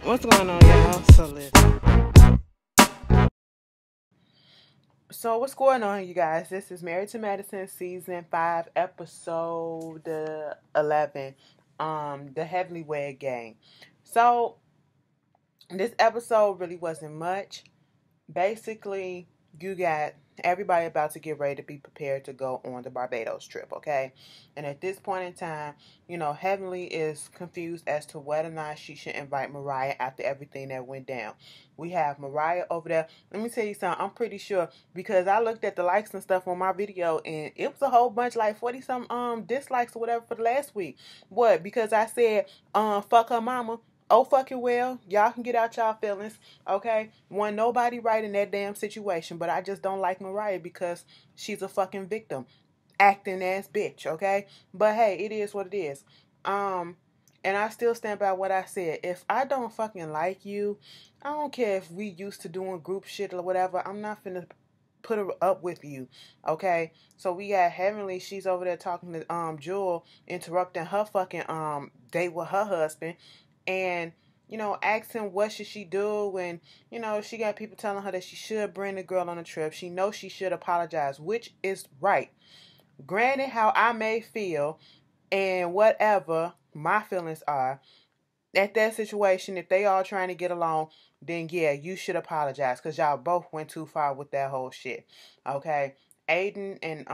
What's going on, y'all? So what's going on, you guys? This is Married to Medicine, season 5, episode 11. The Heavenlywed gang. So this episode really wasn't much. Basically, you got everybody about to get ready to be prepared to go on the Barbados trip, okay? And at this point in time, Heavenly is confused as to whether or not she should invite Mariah after everything that went down. We have Mariah over there. Let me tell you something. I'm pretty sure because I looked at the likes and stuff on my video, and it was a whole bunch, like 40 some dislikes or whatever for the last week. What? Because I said fuck her mama. Oh, fucking well, y'all can get out y'all feelings, okay? Wasn't nobody right in that damn situation, but I just don't like Mariah because she's a fucking victim, acting ass bitch, okay? But hey, it is what it is. And I still stand by what I said. If I don't fucking like you, I don't care if we used to doing group shit or whatever. I'm not finna put her up with you, okay? So we got Heavenly. She's over there talking to Jewel, interrupting her fucking date with her husband, and asking what should she do when she got people telling her that she should bring the girl on a trip. She knows she should apologize, which is right. Granted, how I may feel and whatever my feelings are at that situation, if they all trying to get along, then yeah, you should apologize because y'all both went too far with that whole shit. Okay. Aiden and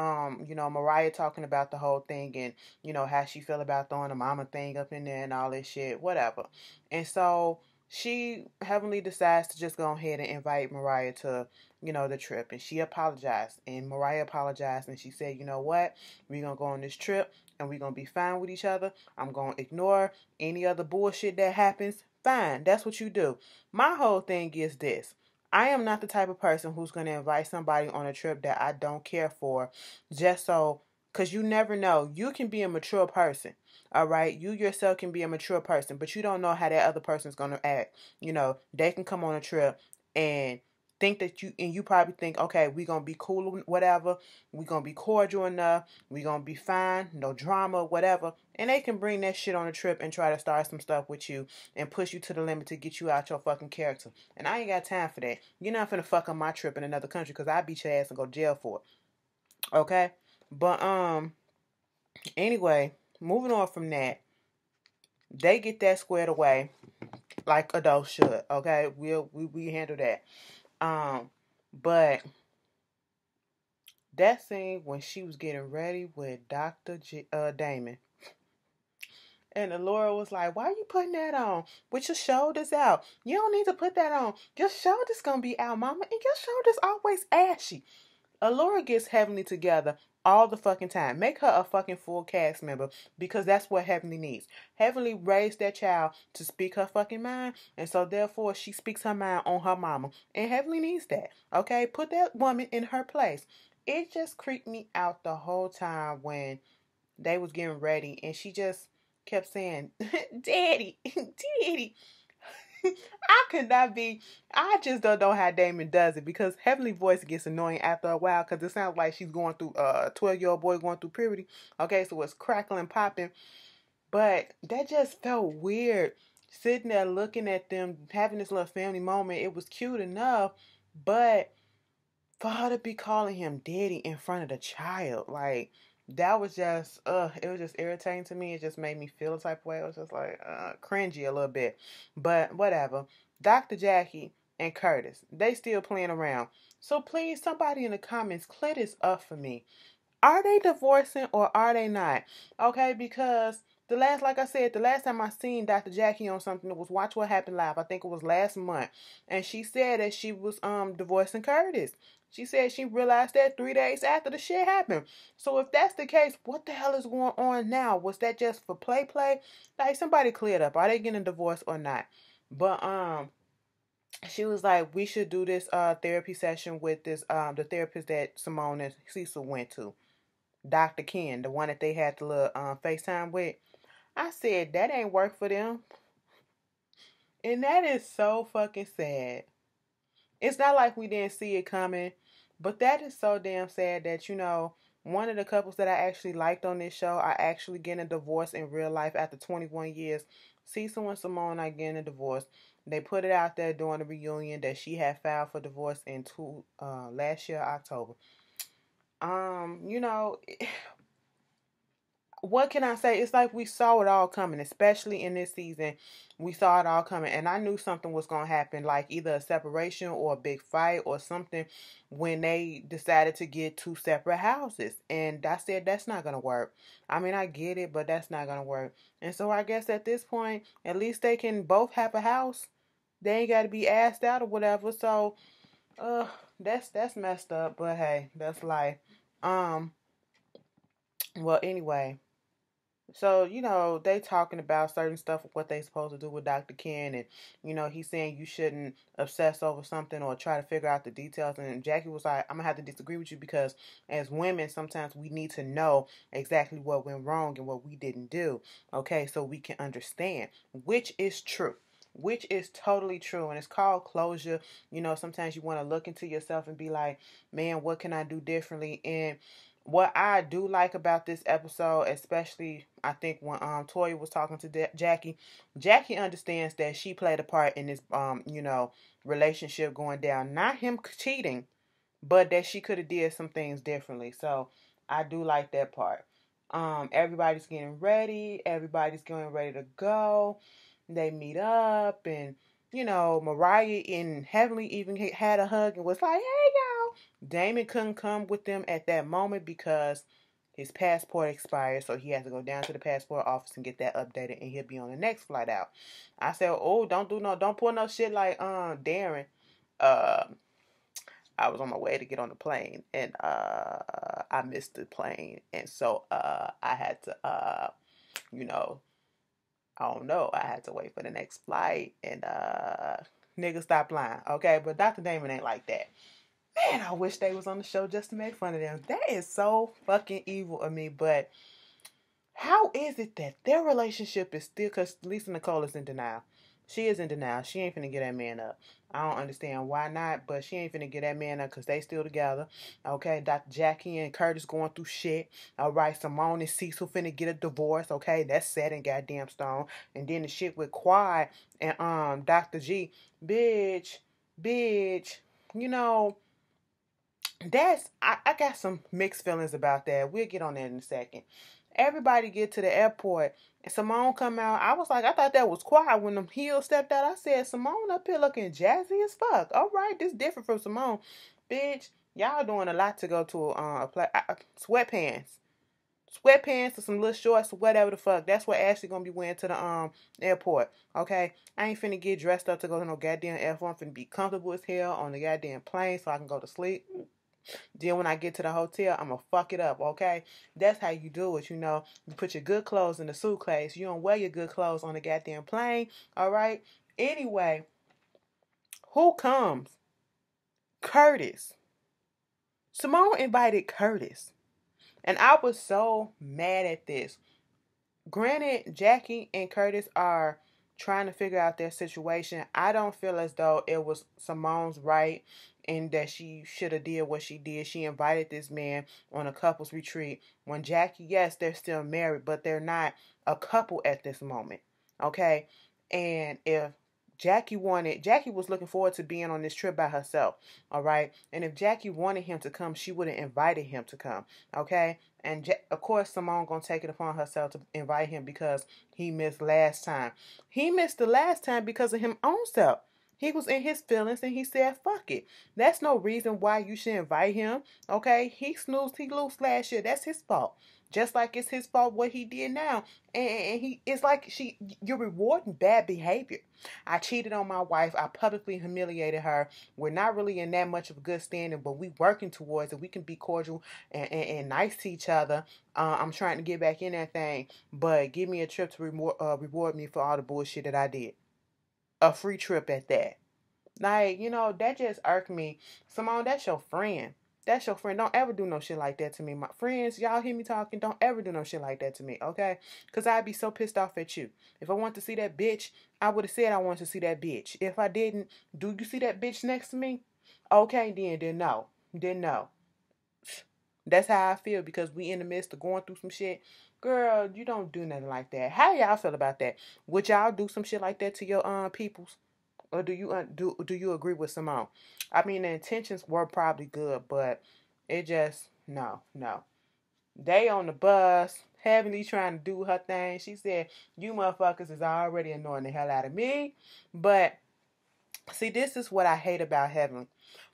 Mariah talking about the whole thing and how she feel about throwing the mama thing up in there and all this shit, whatever. And so she Heavenly decides to just go ahead and invite Mariah to the trip, and she apologized, and Mariah apologized, and she said, you know what, we're gonna go on this trip and we're gonna be fine with each other. I'm gonna ignore any other bullshit that happens. Fine, that's what you do. My whole thing is this: I am not the type of person who's going to invite somebody on a trip that I don't care for just so, because you never know. You can be a mature person, all right? You yourself can be a mature person, but you don't know how that other person's going to act. They can come on a trip and think that you probably think, okay, we're going to be cool, whatever. We're going to be cordial enough. We're going to be fine, no drama, whatever. And they can bring that shit on a trip and try to start some stuff with you and push you to the limit to get you out your fucking character. And I ain't got time for that. You're not finna fuck on my trip in another country because I beat your ass and go to jail for it. Okay? But anyway, moving on from that, they get that squared away like adults should. Okay? We handle that. But that scene when she was getting ready with Damon. And Laura was like, why are you putting that on? With your shoulders out. You don't need to put that on. Your shoulders gonna be out, mama. And your shoulders always ashy. Allura gets Heavenly together all the fucking time. Make her a fucking full cast member because that's what Heavenly needs. Heavenly raised that child to speak her fucking mind, and so therefore she speaks her mind on her mama. And Heavenly needs that. Okay? Put that woman in her place. It just creeped me out the whole time when they was getting ready and she just kept saying, Daddy, Daddy. I could not be. I just don't know how Damon does it because Heavenly voice gets annoying after a while because it sounds like she's going through a 12-year-old boy going through puberty. Okay, so it's crackling, popping. But that just felt weird. Sitting there looking at them, having this little family moment. It was cute enough, but for her to be calling him daddy in front of the child, like, that was just, it was just irritating to me. It just made me feel a type of way. It was just like, cringy a little bit. But whatever. Dr. Jackie and Curtis, they still playing around. So please, somebody in the comments, clear this up for me. Are they divorcing or are they not? Okay, because like I said, the last time I seen Dr. Jackie on something, it was Watch What Happened Live. I think it was last month. And she said that she was divorcing Curtis. She said she realized that 3 days after the shit happened. So if that's the case, what the hell is going on now? Was that just for play? Like, somebody cleared up. Are they getting divorced or not? But she was like, we should do this therapy session with this the therapist that Simone and Cecil went to. Dr. Ken, the one that they had the little FaceTime with. I said, that ain't work for them. And that is so fucking sad. It's not like we didn't see it coming, but that is so damn sad that, one of the couples that I actually liked on this show are actually getting a divorce in real life after 21 years. Cecil and Simone are getting a divorce. They put it out there during the reunion that she had filed for divorce in last year, October. You know, what can I say? It's like we saw it all coming, especially in this season. We saw it all coming, and I knew something was going to happen, like either a separation or a big fight or something when they decided to get two separate houses. And I said, that's not going to work. I mean, I get it, but that's not going to work. And so I guess at this point, at least they can both have a house. They ain't got to be asked out or whatever. So, that's messed up, but hey, that's life. Um, well, anyway. So, they talking about certain stuff, what they supposed to do with Dr. Ken, and, he's saying you shouldn't obsess over something or try to figure out the details. And Jackie was like, I'm going to have to disagree with you because as women, sometimes we need to know exactly what went wrong and what we didn't do, okay, so we can understand, which is true. Which is totally true. And it's called closure. Sometimes you want to look into yourself and be like, man, what can I do differently? And what I do like about this episode, especially I think when Toya was talking to Jackie understands that she played a part in this relationship going down. Not him cheating, but that she could have did some things differently. So I do like that part. Everybody's getting ready. Everybody's getting ready to go. They meet up, and Mariah and Heavenly even had a hug and was like, "Hey, y'all." Damon couldn't come with them at that moment because his passport expired, so he has to go down to the passport office and get that updated, and he'll be on the next flight out. I said, "Oh, don't pull no shit like Darren." I was on my way to get on the plane, and I missed the plane, and so I had to I don't know. I had to wait for the next flight, and nigga, stop lying, okay? But Dr. Damon ain't like that. Man, I wish they was on the show just to make fun of them. That is so fucking evil of me. But how is it that their relationship is still? Because Lisa Nicole is in denial. She is in denial. She ain't finna get that man up. I don't understand why not, but she ain't finna get that man up because they still together. Okay, Dr. Jackie and Curtis going through shit. All right, Simone and Cecil finna get a divorce. Okay, that's set in goddamn stone. And then the shit with Quad and Dr. G, bitch. You know, I got some mixed feelings about that. We'll get on that in a second. Everybody get to the airport and Simone come out. I was like, I thought that was quiet when the heel stepped out. I said, Simone up here looking jazzy as fuck. All right, this different from Simone. Bitch, y'all doing a lot to go to sweatpants. Sweatpants or some little shorts or whatever the fuck. That's what Ashley gonna be wearing to the airport. Okay? I ain't finna get dressed up to go to no goddamn airport. I'm finna be comfortable as hell on the goddamn plane so I can go to sleep. Then when I get to the hotel, I'm going to fuck it up, okay? That's how you do it, You put your good clothes in the suitcase. You don't wear your good clothes on the goddamn plane, all right? Anyway, who comes? Curtis. Simone invited Curtis. And I was so mad at this. Granted, Jackie and Curtis are trying to figure out their situation. I don't feel as though it was Simone's right and that she should have did what she did. She invited this man on a couple's retreat when Jackie, yes, they're still married, but they're not a couple at this moment. Okay? And if Jackie was looking forward to being on this trip by herself. All right? And if Jackie wanted him to come, she would have invited him to come. Okay? And of course, Simone gonna take it upon herself to invite him because he missed last time. He missed the last time because of him own self. He was in his feelings and he said, fuck it. That's no reason why you should invite him. Okay? He snoozed, he loosed last year. That's his fault. Just like it's his fault what he did now. And it's like you're rewarding bad behavior. I cheated on my wife. I publicly humiliated her. We're not really in that much of a good standing, but we working towards it. We can be cordial and nice to each other. I'm trying to get back in that thing, but give me a trip to reward me for all the bullshit that I did. A free trip at that. Like, that just irked me. Simone, that's your friend. That's your friend. Don't ever do no shit like that to me. My friends, y'all hear me talking, don't ever do no shit like that to me, okay? Because I'd be so pissed off at you. If I want to see that bitch, I would have said I wanted to see that bitch. If I didn't, do you see that bitch next to me? Okay, then no. Then no. That's how I feel because we in the midst of going through some shit. Girl, you don't do nothing like that. How y'all feel about that? Would y'all do some shit like that to your peoples? Or do you do you agree with Simone? I mean, the intentions were probably good, but it just no. They on the bus, Heavenly trying to do her thing. She said, "You motherfuckers is already annoying the hell out of me." But see, this is what I hate about Heavenly,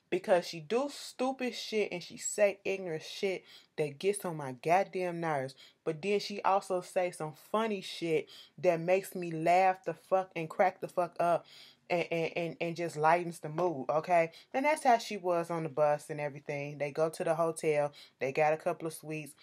because she do stupid shit and she say ignorant shit that gets on my goddamn nerves. But then she also say some funny shit that makes me laugh the fuck and crack the fuck up and just lightens the mood, okay? And that's how she was on the bus and everything. They go to the hotel. They got a couple of suites.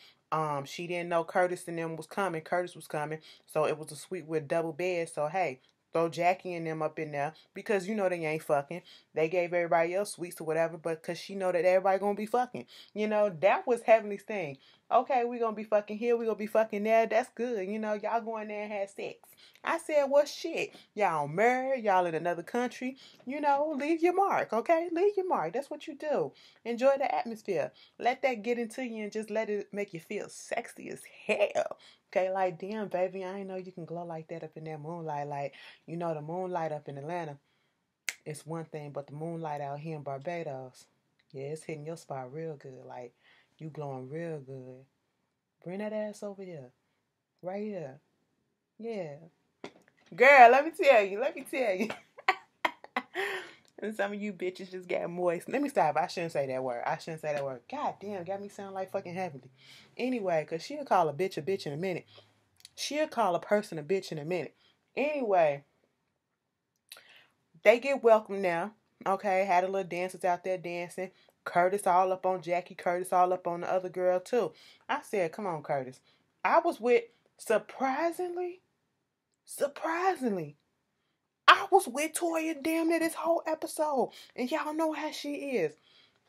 She didn't know Curtis and them was coming. Curtis was coming. So it was a suite with double beds. So hey, throw Jackie and them up in there because you know they ain't fucking. They gave everybody else sweets or whatever, but because she know that everybody gonna be fucking. You know, that was Heavenly's thing. Okay, we gonna be fucking here, we gonna be fucking there. That's good. You know, y'all go in there and have sex. I said, well, shit. Y'all married, y'all in another country. You know, leave your mark, okay? Leave your mark. That's what you do. Enjoy the atmosphere. Let that get into you and just let it make you feel sexy as hell. Okay, like, damn, baby, I ain't know you can glow like that up in that moonlight. Like, you know, the moonlight up in Atlanta, it's one thing, but the moonlight out here in Barbados, yeah, it's hitting your spot real good. Like, you glowing real good. Bring that ass over here. Right here. Yeah. Girl, let me tell you. And some of you bitches just got moist. Let me stop. I shouldn't say that word. God damn, got me sound like fucking Heavenly. Anyway, because she'll call a bitch in a minute. She'll call a person a bitch in a minute. Anyway, they get welcome now. Okay, had a little dancers out there dancing. Curtis all up on Jackie. Curtis all up on the other girl too. I said, come on, Curtis. I was with, surprisingly, I was with Toya damn near this whole episode. And y'all know how she is.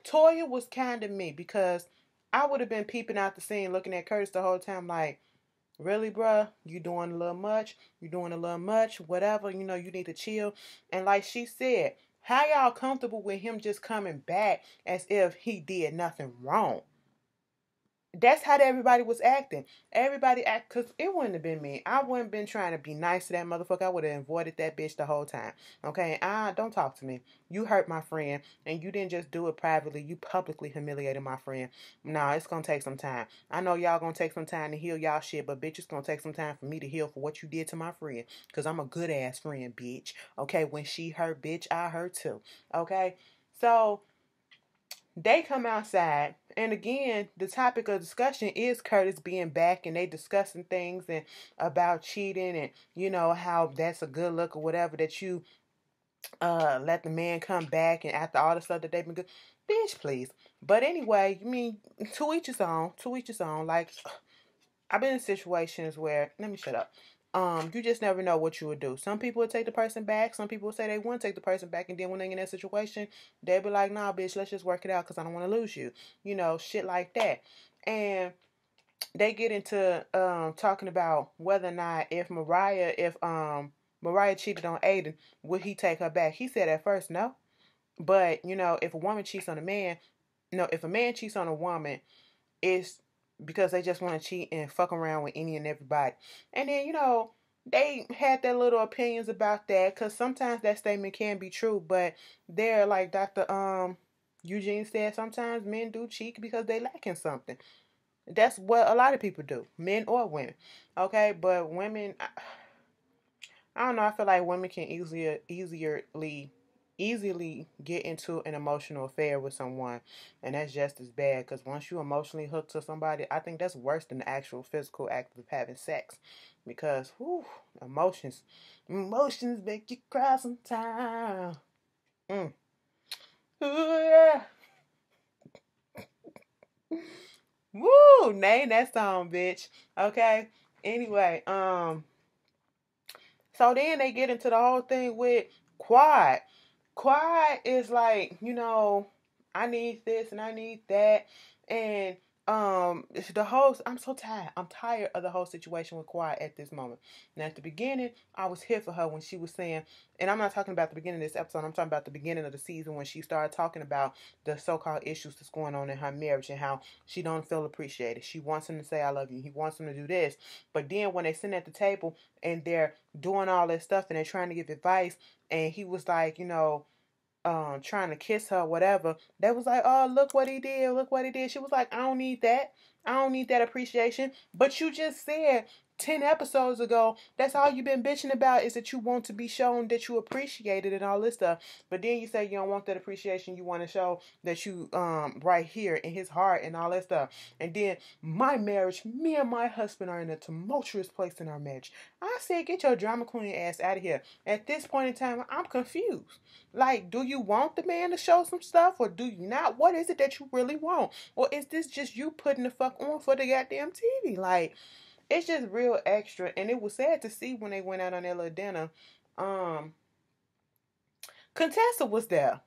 Toya was kind of me because I would have been peeping out the scene looking at Curtis the whole time like, really, bruh? You doing a little much? You doing a little much? Whatever, you know, you need to chill. And like she said, how y'all comfortable with him just coming back as if he did nothing wrong? That's how everybody was acting. Everybody act, because it wouldn't have been me. I wouldn't have been trying to be nice to that motherfucker. I would have avoided that bitch the whole time. Okay? Don't talk to me. You hurt my friend, and you didn't just do it privately. You publicly humiliated my friend. Nah, it's gonna take some time. I know y'all gonna take some time to heal y'all shit, but bitch, it's gonna take some time for me to heal for what you did to my friend. Because I'm a good ass friend, bitch. Okay? When she hurt, bitch, I hurt too. Okay? So, they come outside, and again, the topic of discussion is Curtis being back, and they discussing things and about cheating, and you know how that's a good look or whatever, that you let the man come back, and after all the stuff that they've been good, bitch, please. But anyway, I mean, to each his own. To each his own. Like, I've been in situations where, let me shut up. You just never know what you would do. Some people would take the person back. Some people would say they wouldn't take the person back. And then when they're in that situation, they'd be like, nah, bitch, let's just work it out because I don't want to lose you. You know, shit like that. And they get into talking about whether or not if Mariah cheated on Aiden, would he take her back? He said at first no. But, you know, if a woman cheats on a man, no, if a man cheats on a woman, it's because they just want to cheat and fuck around with any and everybody. And then, you know, they had their little opinions about that because sometimes that statement can be true, but they're like Dr. Eugene said, sometimes men do cheat because they lacking something. That's what a lot of people do, men or women. Okay, but women, I don't know. I feel like women can easily get into an emotional affair with someone, and that's just as bad. Because once you emotionally hook to somebody, I think that's worse than the actual physical act of having sex. Because whew, emotions make you cry sometimes. Mm. Ooh yeah. Woo! Name that song, bitch. Okay. Anyway, so then they get into the whole thing with Quad. Quad is like, you know, I need this and I need that. And the whole, I'm so tired. I'm tired of the whole situation with Quiet at this moment. Now at the beginning, I was here for her when she was saying, and I'm not talking about the beginning of this episode, I'm talking about the beginning of the season when she started talking about the so-called issues that's going on in her marriage and how she don't feel appreciated. She wants him to say I love you. He wants him to do this. But then when they sit at the table and they're doing all this stuff and they're trying to give advice, and he was like, trying to kiss her, whatever. They was like, oh, look what he did. Look what he did. She was like, I don't need that. I don't need that appreciation. But you just said 10 episodes ago, that's all you've been bitching about is that you want to be shown that you appreciate it and all this stuff. But then you say you don't want that appreciation. You want to show that you, right here in his heart and all that stuff. And then my marriage, me and my husband are in a tumultuous place in our marriage. I said, get your drama queen ass out of here. At this point in time, I'm confused. Like, do you want the man to show some stuff or do you not? What is it that you really want? Or is this just you putting the fuck on for the goddamn TV? Like, it's just real extra. And it was sad to see when they went out on their little dinner. Contessa was there.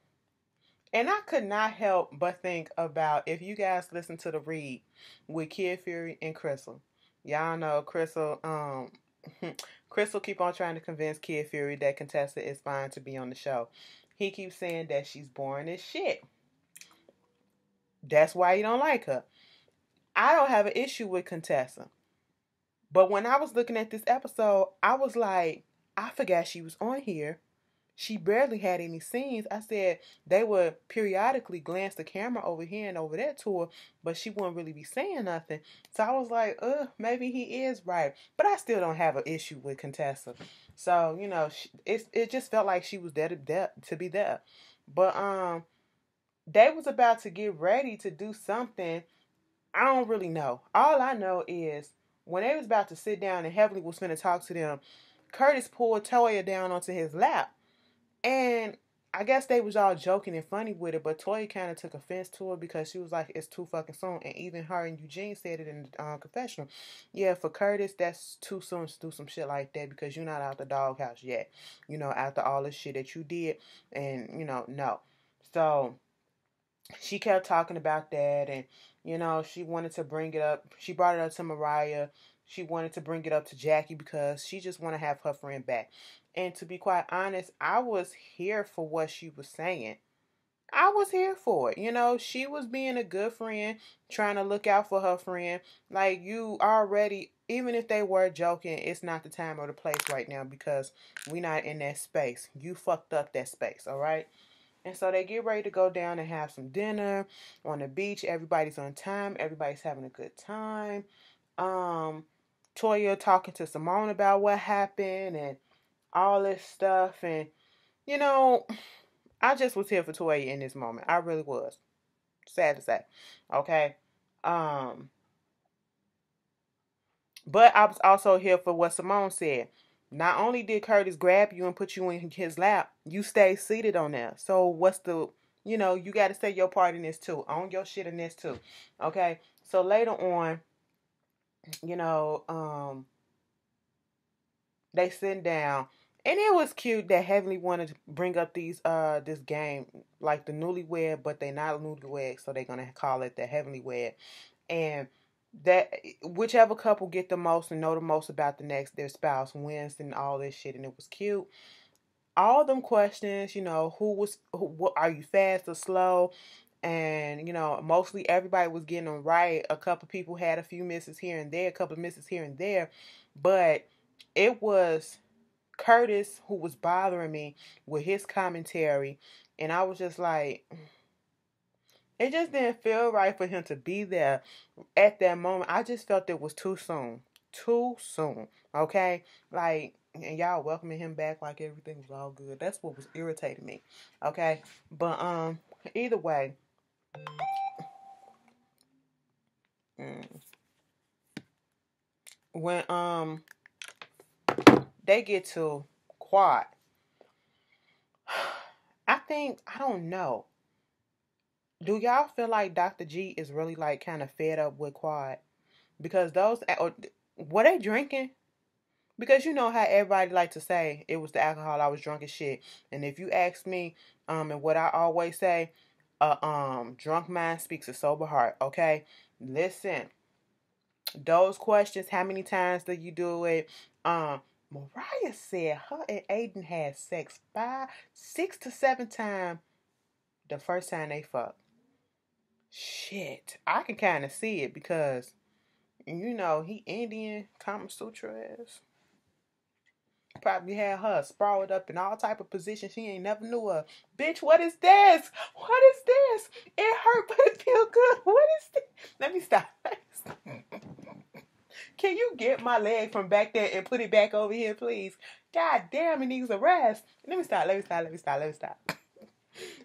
And I could not help but think about, if you guys listen to the read with Kid Fury and Crystal. Y'all know Crystal, Crystal keep on trying to convince Kid Fury that Contessa is fine to be on the show. He keeps saying that she's boring as shit. That's why he don't like her. I don't have an issue with Contessa. But when I was looking at this episode, I was like, I forgot she was on here. She barely had any scenes. I said they would periodically glance the camera over here and over there to her, but she wouldn't really be saying nothing. So I was like, maybe he is right. But I still don't have an issue with Contessa. So, it just felt like she was there to be there. But they was about to get ready to do something. I don't really know. All I know is when they was about to sit down and Heavenly was finna talk to them, Curtis pulled Toya down onto his lap. And I guess they was all joking and funny with it, but Toya kind of took offense to it because she was like, it's too fucking soon. And even her and Eugene said it in the confessional. Yeah, for Curtis, that's too soon to do some shit like that because you're not out the doghouse yet. After all this shit that you did. And, no. So she kept talking about that and, she wanted to bring it up. She brought it up to Mariah. She wanted to bring it up to Jackie because she just want to have her friend back. And to be quite honest, I was here for what she was saying. I was here for it. She was being a good friend, trying to look out for her friend. Like, you already, even if they were joking, it's not the time or the place right now because we're not in that space. You fucked up that space, all right? And so they get ready to go down and have some dinner on the beach. Everybody's on time. Everybody's having a good time. Toya talking to Simone about what happened and all this stuff. And, I just was here for Toya in this moment. I really was. Sad to say. Okay. But I was also here for what Simone said. Not only did Curtis grab you and put you in his lap, you stayed seated on there. So what's the, you got to say your part in this too. Own your shit in this too. Okay. So later on, they sit down. And it was cute that Heavenly wanted to bring up this game, like the Newlywed, but they're not Newlywed, so they're gonna call it the Heavenlywed. And that whichever couple get the most and know the most about their spouse wins and all this shit, and it was cute. All them questions, what are you fast or slow? And, mostly everybody was getting them right. A couple people had a few misses here and there, a couple of misses here and there, but it was Curtis who was bothering me with his commentary, and I was just like, it just didn't feel right for him to be there at that moment. I just felt it was too soon. Okay? Like, and y'all welcoming him back like everything was all good. That's what was irritating me. Okay? But either way, when they get to Quad, I don't know. Do y'all feel like Dr. G is really like kind of fed up with Quad? Because were they drinking? Because you know how everybody like to say it was the alcohol, I was drunk as shit. And if you ask me, and what I always say, drunk mind speaks a sober heart, okay? Listen, those questions, how many times do you do it? Mariah said her and Aiden had sex 6 to 7 times the first time they fucked. Shit, I can kind of see it because, he Indian, Kama Sutra ass. Probably had her sprawled up in all type of positions she ain't never knew of. Bitch, what is this? What is this? It hurt, but it feel good. What is this? Let me stop. Can you get my leg from back there and put it back over here, please? God damn, it needs a rest. Let me stop.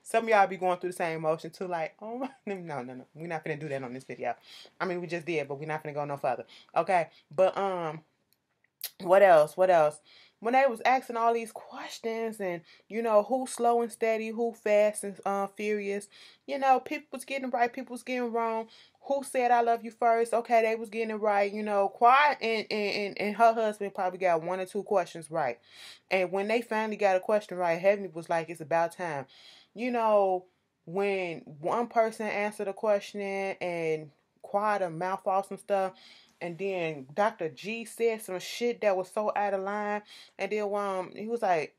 Some of y'all be going through the same emotion too, like, oh, no. We're not finna do that on this video. I mean, we just did, but we're not finna go no further. Okay, but, what else? When they was asking all these questions and, who's slow and steady, who fast and furious, people was getting it right, people was getting it wrong. Who said I love you first? Okay, they was getting it right. Quiet and her husband probably got 1 or 2 questions right. And when they finally got a question right, Heavenly was like, it's about time. When one person answered a question and Quiet a mouth off some stuff, and then Dr. G said some shit that was so out of line. And then he was like,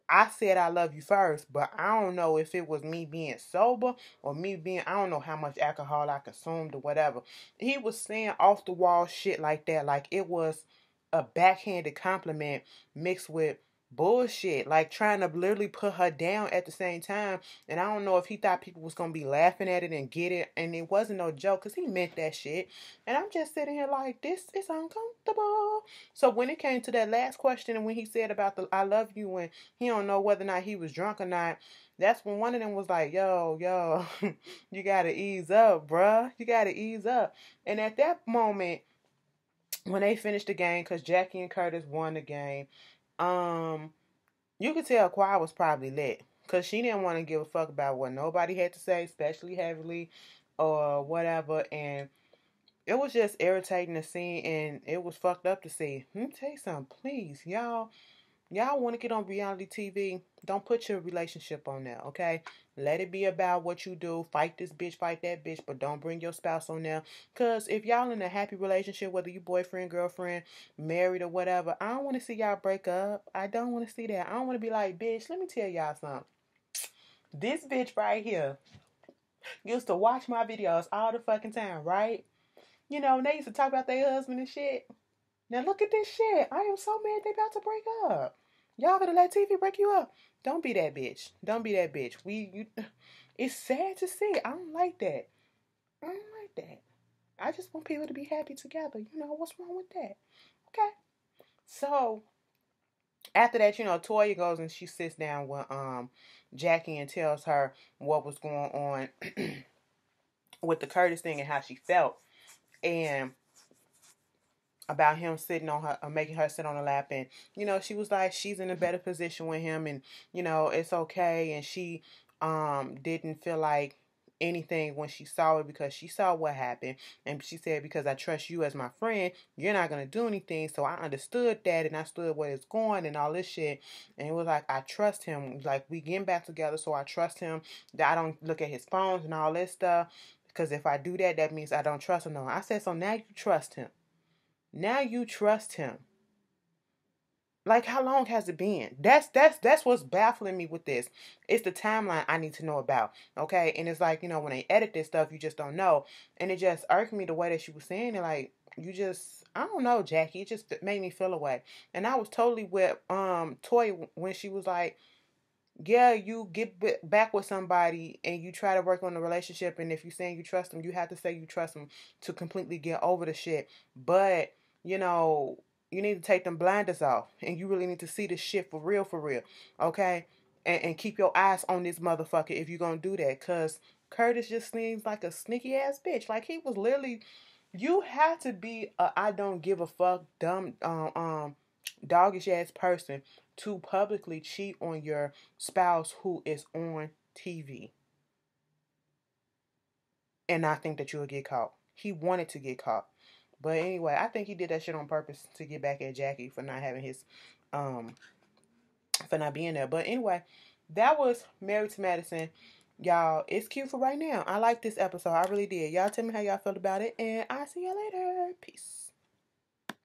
I said I love you first, but I don't know if it was me being sober or I don't know how much alcohol I consumed or whatever. He was saying off the wall shit like that, like it was a backhanded compliment mixed with bullshit, like trying to literally put her down at the same time. And I don't know if he thought people was gonna be laughing at it and get it, and it wasn't no joke because he meant that shit. And I'm just sitting here like, this is uncomfortable. So when it came to that last question and when he said about the I love you and he don't know whether or not he was drunk or not, that's when one of them was like, yo, you gotta ease up, bruh, you gotta ease up. And at that moment when they finished the game, because Jackie and Curtis won the game, you could tell Quiet was probably lit because she didn't want to give a fuck about what nobody had to say, especially Heavily or whatever. And it was just irritating to see, and it was fucked up to see. Let me tell you something, please, y'all want to get on reality TV, don't put your relationship on there, okay? Let it be about what you do. Fight this bitch, fight that bitch, but don't bring your spouse on there. Because if y'all in a happy relationship, whether you boyfriend, girlfriend, married or whatever, I don't want to see y'all break up. I don't want to see that. I don't want to be like, bitch, let me tell y'all something. This bitch right here used to watch my videos all the fucking time, right? They used to talk about their husband and shit. Now look at this shit. I am so mad they about to break up. Y'all gonna let TV break you up? Don't be that bitch. Don't be that bitch. It's sad to see. I don't like that. I don't like that. I just want people to be happy together. What's wrong with that? Okay. So after that, Toya goes and she sits down with Jackie and tells her what was going on with the Curtis thing and how she felt. And about him sitting on her, making her sit on her lap. And, she was like, she's in a better position with him and, it's okay. And she didn't feel like anything when she saw it because she saw what happened. And she said, because I trust you as my friend, you're not going to do anything. So I understood that and I stood where it's going and all this shit. And it was like, I trust him. Like, we getting back together, so I trust him. That I don't look at his phones and all this stuff. Because if I do that, that means I don't trust him. No, I said, so now you trust him. Now you trust him. Like, how long has it been? That's what's baffling me with this. It's the timeline I need to know about. Okay? And it's like, when they edit this stuff, you just don't know. And it just irked me the way that she was saying it. Like, I don't know, Jackie. It just made me feel away. And I was totally with Toy when she was like, yeah, you get back with somebody and you try to work on the relationship. And if you're saying you trust them, you have to say you trust them to completely get over the shit. But you need to take them blinders off and you really need to see this shit for real, okay? And keep your eyes on this motherfucker if you're gonna do that, because Curtis just seems like a sneaky ass bitch. Like, he was literally, you have to be a I don't give a fuck dumb doggish ass person to publicly cheat on your spouse who is on TV. And I think that you'll get caught. He wanted to get caught. But anyway, I think he did that shit on purpose to get back at Jackie for not having his, for not being there. But anyway, that was Married to Madison. y'all, it's cute for right now. I like this episode. I really did. Y'all tell me how y'all felt about it, and I'll see y'all later. Peace.